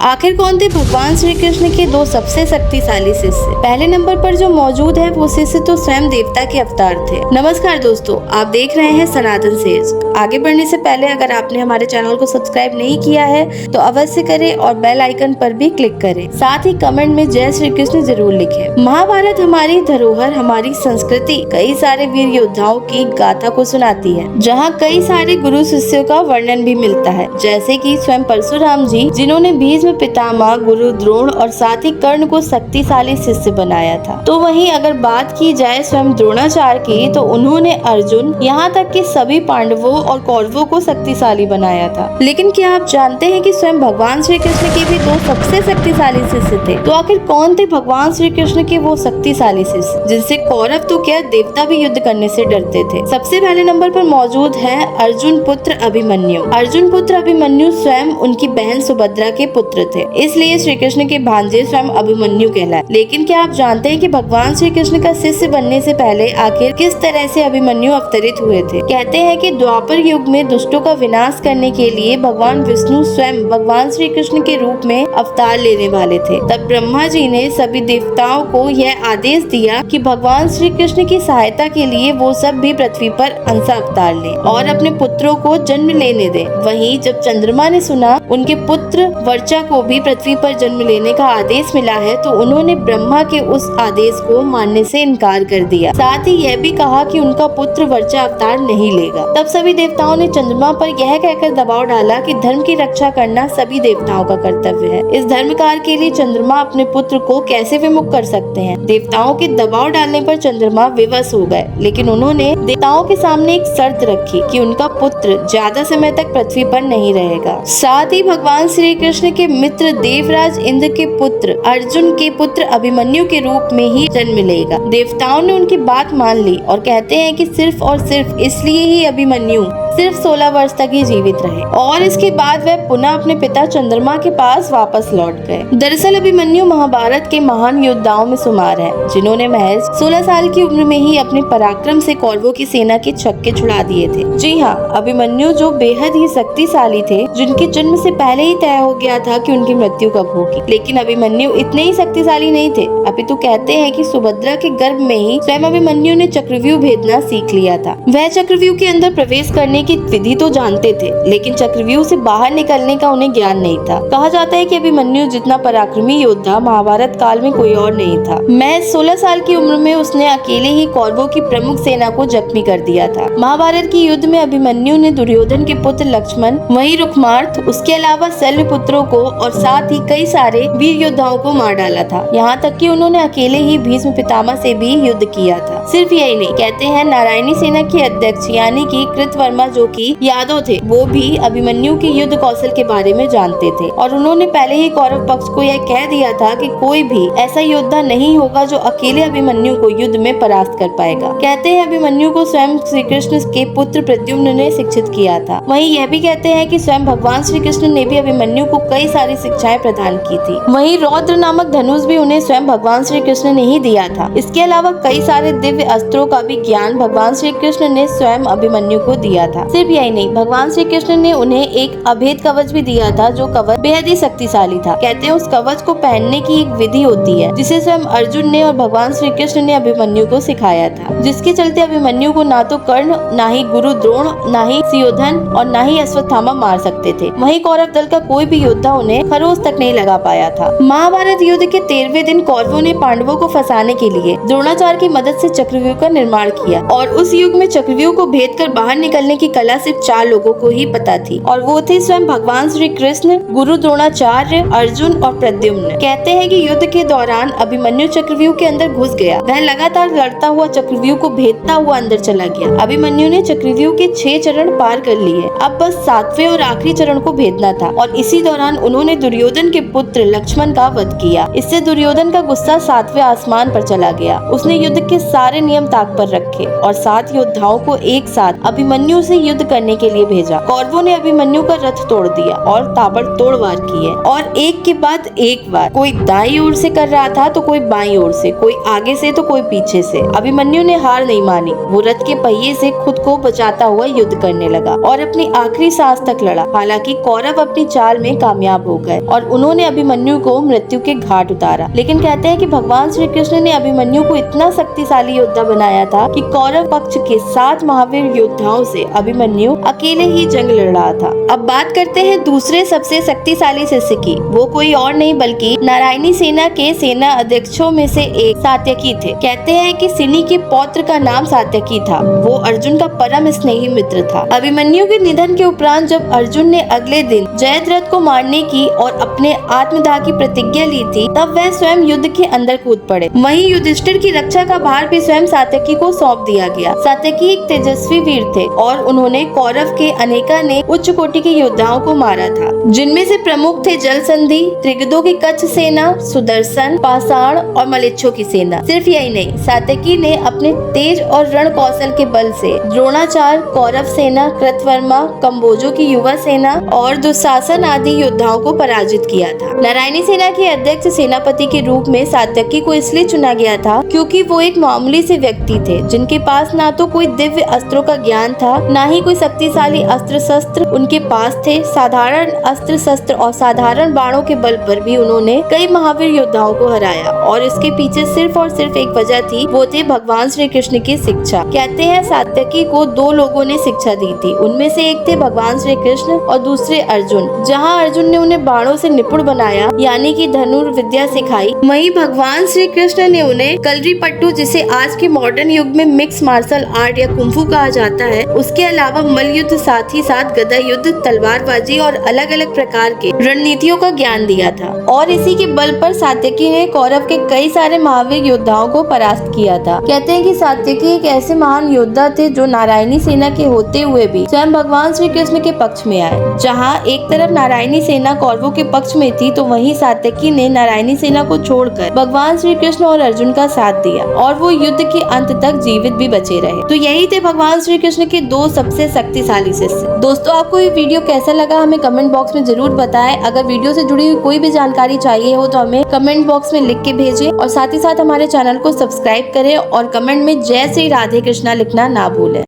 आखिर कौन थे भगवान श्री कृष्ण के दो सबसे शक्तिशाली शिष्य? पहले नंबर पर जो मौजूद है वो शिष्य तो स्वयं देवता के अवतार थे। नमस्कार दोस्तों, आप देख रहे हैं सनातन सेज। आगे बढ़ने से पहले अगर आपने हमारे चैनल को सब्सक्राइब नहीं किया है तो अवश्य करें और बेल आइकन पर भी क्लिक करें। साथ ही कमेंट में जय श्री कृष्ण जरूर लिखें। महाभारत हमारी धरोहर, हमारी संस्कृति कई सारे वीर योद्धाओं की गाथा को सुनाती है, जहाँ कई सारे गुरु शिष्यों का वर्णन भी मिलता है, जैसे कि स्वयं परशुराम जी, जिन्होंने भीष्म पितामह, गुरु द्रोण और साथ ही कर्ण को शक्तिशाली शिष्य बनाया था। तो वहीं अगर बात की जाए स्वयं द्रोणाचार्य की, तो उन्होंने अर्जुन यहाँ तक कि सभी पांडवों और कौरवों को शक्तिशाली बनाया था। लेकिन क्या आप जानते हैं कि स्वयं भगवान श्री कृष्ण के भी दो सबसे शक्तिशाली शिष्य थे? तो आखिर कौन थे भगवान श्री कृष्ण के वो शक्तिशाली शिष्य जिनसे कौरव तो क्या देवता भी युद्ध करने से डरते थे? सबसे पहले नंबर पर मौजूद है अर्जुन पुत्र अभिमन्यु। अर्जुन पुत्र अभिमन्यु स्वयं उनकी बहन सुभद्रा के पुत्र थे, इसलिए श्री कृष्ण के भांजे स्वयं अभिमन्यु कहलाए। लेकिन क्या आप जानते हैं कि भगवान श्री कृष्ण का शिष्य बनने से पहले आखिर किस तरह से अभिमन्यु अवतरित हुए थे? कहते हैं कि द्वापर युग में दुष्टों का विनाश करने के लिए भगवान विष्णु स्वयं भगवान श्री कृष्ण के रूप में अवतार लेने वाले थे। तब ब्रह्मा जी ने सभी देवताओं को यह आदेश दिया कि भगवान श्री कृष्ण की सहायता के लिए वो सब भी पृथ्वी पर अंश अवतार लें और अपने पुत्रों को जन्म लेने दें। वहीं जब चंद्रमा ने सुना उनके पुत्र वर्चा को भी पृथ्वी पर जन्म लेने का आदेश मिला है, तो उन्होंने ब्रह्मा के उस आदेश को मानने से इनकार कर दिया। साथ ही यह भी कहा कि उनका पुत्र वर्चा अवतार नहीं लेगा। तब सभी देवताओं ने चंद्रमा पर यह कहकर दबाव डाला कि धर्म की रक्षा करना सभी देवताओं का कर्तव्य है। इस धर्म कार्य के लिए चंद्रमा अपने पुत्र को कैसे विमुख कर सकते हैं? देवताओं के दबाव डालने पर चंद्रमा विवश हो गए, लेकिन उन्होंने देवताओं के सामने एक शर्त रखी कि उनका पुत्र ज्यादा समय तक पृथ्वी पर नहीं रहेगा। साथ ही भगवान श्री कृष्ण के मित्र देवराज इंद्र के पुत्र अर्जुन के पुत्र अभिमन्यु के रूप में ही जन्म लेगा। देवताओं ने उनकी बात मान ली और कहते हैं कि सिर्फ और सिर्फ इसलिए ही अभिमन्यु सिर्फ 16 वर्ष तक ही जीवित रहे और इसके बाद वह पुनः अपने पिता चंद्रमा के पास वापस लौट गए। दरअसल अभिमन्यु महाभारत के महान योद्धाओं में शुमार है, जिन्होंने महज 16 साल की उम्र में ही अपने पराक्रम से कौरवों की सेना के छक्के छुड़ा दिए थे। जी हाँ, अभिमन्यु जो बेहद ही शक्तिशाली थे, जिनके जन्म से पहले ही तय हो गया था कि उनकी मृत्यु कब होगी। लेकिन अभिमन्यु इतने ही शक्तिशाली नहीं थे, अपितु कहते हैं कि सुभद्रा के गर्भ में ही स्वयं अभिमन्यु ने चक्रव्यूह भेदना सीख लिया था। वह चक्रव्यूह के अंदर प्रवेश करने की विधि तो जानते थे, लेकिन चक्रव्यूह से बाहर निकलने का उन्हें ज्ञान नहीं था। कहा जाता है कि अभिमन्यु जितना पराक्रमी योद्धा महाभारत काल में कोई और नहीं था। महज 16 साल की उम्र में उसने अकेले ही कौरवों की प्रमुख सेना को जख्मी कर दिया था। महाभारत की युद्ध में अभिमन्यु ने दुर्योधन के पुत्र लक्ष्मण, वहीं रुक्मार्थ, उसके अलावा शल्य पुत्रों को और साथ ही कई सारे वीर योद्धाओं को मार डाला था। यहाँ तक कि उन्होंने अकेले ही भीष्म पितामह से भी युद्ध किया था। सिर्फ यही नहीं, कहते हैं नारायणी सेना के अध्यक्ष यानी कि कृतवर्मा जो कि यादव थे, वो भी अभिमन्यु के युद्ध कौशल के बारे में जानते थे और उन्होंने पहले ही कौरव पक्ष को यह कह दिया था कि कोई भी ऐसा योद्धा नहीं होगा जो अकेले अभिमन्यु को युद्ध में परास्त कर पाएगा। कहते हैं अभिमन्यु को स्वयं श्री कृष्ण के पुत्र प्रद्युम्न ने शिक्षित किया था। वहीं यह भी कहते हैं कि स्वयं भगवान श्री कृष्ण ने भी अभिमन्यु को कई सारी शिक्षाएं प्रदान की थी। वहीं रौद्र नामक धनुष भी उन्हें स्वयं भगवान श्री कृष्ण ने ही दिया था। इसके अलावा कई सारे दिव्य अस्त्रों का भी ज्ञान भगवान श्री कृष्ण ने स्वयं अभिमन्यु को दिया था। सिर्फ यही नहीं, भगवान श्री कृष्ण ने उन्हें एक अभेद कवच भी दिया था, जो कवच बेहद ही शक्तिशाली था। कहते हैं उस कवच को पहनने की एक विधि होती है, जिसे स्वयं अर्जुन ने और भगवान श्री कृष्ण ने अभिमन्यु को सिखाया था, जिसके चलते अभिमन्यु को ना तो कर्ण, ना ही गुरु द्रोण, ना ही सुयोधन और ना ही अश्वत्थामा मार सकते थे। वहीं कौरव दल का कोई भी योद्धा उन्हें खरोच तक नहीं लगा पाया था। महाभारत युद्ध के 13वें दिन कौरवों ने पांडवों को फंसाने के लिए द्रोणाचार्य की मदद से चक्रव्यूह का निर्माण किया और उस युग में चक्रव्यूह को भेद कर बाहर निकलने की कला सिर्फ 4 लोगों को ही पता थी और वो थे स्वयं भगवान श्री कृष्ण, गुरु द्रोणाचार्य, अर्जुन और प्रद्युम्न। कहते हैं कि युद्ध के दौरान अभिमन्यु चक्रव्यूह के अंदर घुस गया। वह लगातार लड़ता हुआ चक्रव्यूह को भेदता हुआ अंदर चला गया। अभिमन्यु ने चक्रव्यूह के 6 चरण पार कर लिए, अब बस 7वें और आखिरी चरण को भेदना था और इसी दौरान उन्होंने दुर्योधन के पुत्र लक्ष्मण का वध किया। इससे दुर्योधन का गुस्सा 7वें आसमान पर चला गया। उसने युद्ध के सारे नियम ताक पर रखे और 7 योद्धाओं को एक साथ अभिमन्यु से युद्ध करने के लिए भेजा। कौरवों ने अभिमन्यु का रथ तोड़ दिया और ताबड़तोड़ वार किए और एक के बाद एक वार, कोई दाईं ओर से कर रहा था तो कोई बाईं ओर से, कोई आगे से तो कोई पीछे से। अभिमन्यु ने हार नहीं मानी। वो रथ के पहिए से खुद को बचाता हुआ युद्ध करने लगा और अपनी आखिरी सांस तक लड़ा। हालांकि कौरव अपनी चाल में कामयाब हो गए और उन्होंने अभिमन्यु को मृत्यु के घाट उतारा। लेकिन कहते हैं कि भगवान श्री कृष्ण ने अभिमन्यु को इतना शक्तिशाली योद्धा बनाया था कि कौरव पक्ष के 7 महावीर योद्धाओं से अभिमन्यु अकेले ही जंग लड़ रहा था। अब बात करते हैं दूसरे सबसे शक्तिशाली शिष्य की। वो कोई और नहीं बल्कि नारायणी सेना के सेना अध्यक्षों में से एक सात्यकी थे। कहते हैं कि सिनी के पौत्र का नाम सात्यकी था। वो अर्जुन का परम स्नेही मित्र था। अभिमन्यु के निधन के उपरांत जब अर्जुन ने अगले दिन जयद्रथ को मारने की और अपने आत्मदाह की प्रतिज्ञा ली थी, तब वह स्वयं युद्ध के अंदर कूद पड़े। वहीं युधिष्ठिर की रक्षा का भार भी स्वयं सात्यकी को सौंप दिया गया। सात्यकी एक तेजस्वी वीर थे और उन्होंने कौरव के अनेकानेक उच्च कोटि के योद्धाओं को मारा था, जिनमें से प्रमुख थे जलसंधि, त्रिगदों की कच्छ सेना, सुदर्शन, पाषाण और मलेच्छों की सेना। सिर्फ यही नहीं, सात्यकी ने अपने तेज और रण कौशल के बल से द्रोणाचार्य, कौरव सेना, कृतवर्मा, कम्बोजों की युवा सेना और दुशासन आदि योद्धाओं को पराजित किया था। नारायणी सेना के अध्यक्ष सेनापति के रूप में सात्यकी को इसलिए चुना गया था क्योंकि वो एक मामूली से व्यक्ति थे, जिनके पास ना तो कोई दिव्य अस्त्रों का ज्ञान था, ना ही कोई शक्तिशाली अस्त्र शस्त्र उनके पास थे। साधारण अस्त्र शस्त्र और साधारण बाणों के बल पर भी उन्होंने कई महावीर योद्धाओं को हराया और इसके पीछे सिर्फ और सिर्फ एक वजह थी, वो थे भगवान श्री कृष्ण की शिक्षा। कहते हैं सात्यकी को 2 लोगों ने शिक्षा दी थी। उनमें से एक थे भगवान श्री कृष्ण और दूसरे अर्जुन। जहाँ अर्जुन ने उन्हें बाणों से निपुण बनाया, यानी कि धनुर्विद्या सिखाई, वहीं भगवान श्री कृष्ण ने उन्हें कलरीपट्टू, जिसे आज के मॉडर्न युग में मिक्स मार्शल आर्ट या कुंफू कहा जाता है, उसके अलावा मल्ल युद्ध, साथ ही साथ गदा युद्ध, तलवारबाजी और अलग अलग प्रकार के रणनीतियों का ज्ञान दिया था। और इसी के बल पर सात्यकी ने कौरव के कई सारे महावीर योद्धाओं को परास्त किया था। कहते हैं कि सात्यकी एक ऐसे महान योद्धा थे जो नारायणी सेना के होते हुए भी स्वयं भगवान श्री कृष्ण के पक्ष में आए। जहाँ एक तरफ नारायणी सेना कौरवों के पक्ष में थी, तो वहीं सात्यकी ने नारायणी सेना को छोड़कर भगवान श्री कृष्ण और अर्जुन का साथ दिया और वो युद्ध के अंत तक जीवित भी बचे रहे। तो यही थे भगवान श्री कृष्ण के 2 सबसे शक्तिशाली शिष्य। दोस्तों, आपको ये वीडियो कैसा लगा हमें कमेंट बॉक्स में जरूर बताएं। अगर वीडियो से जुड़ी हुई कोई भी जानकारी चाहिए हो तो हमें कमेंट बॉक्स में लिख के भेजें और साथ ही साथ हमारे चैनल को सब्सक्राइब करें और कमेंट में जय श्री राधे कृष्णा लिखना ना भूलें।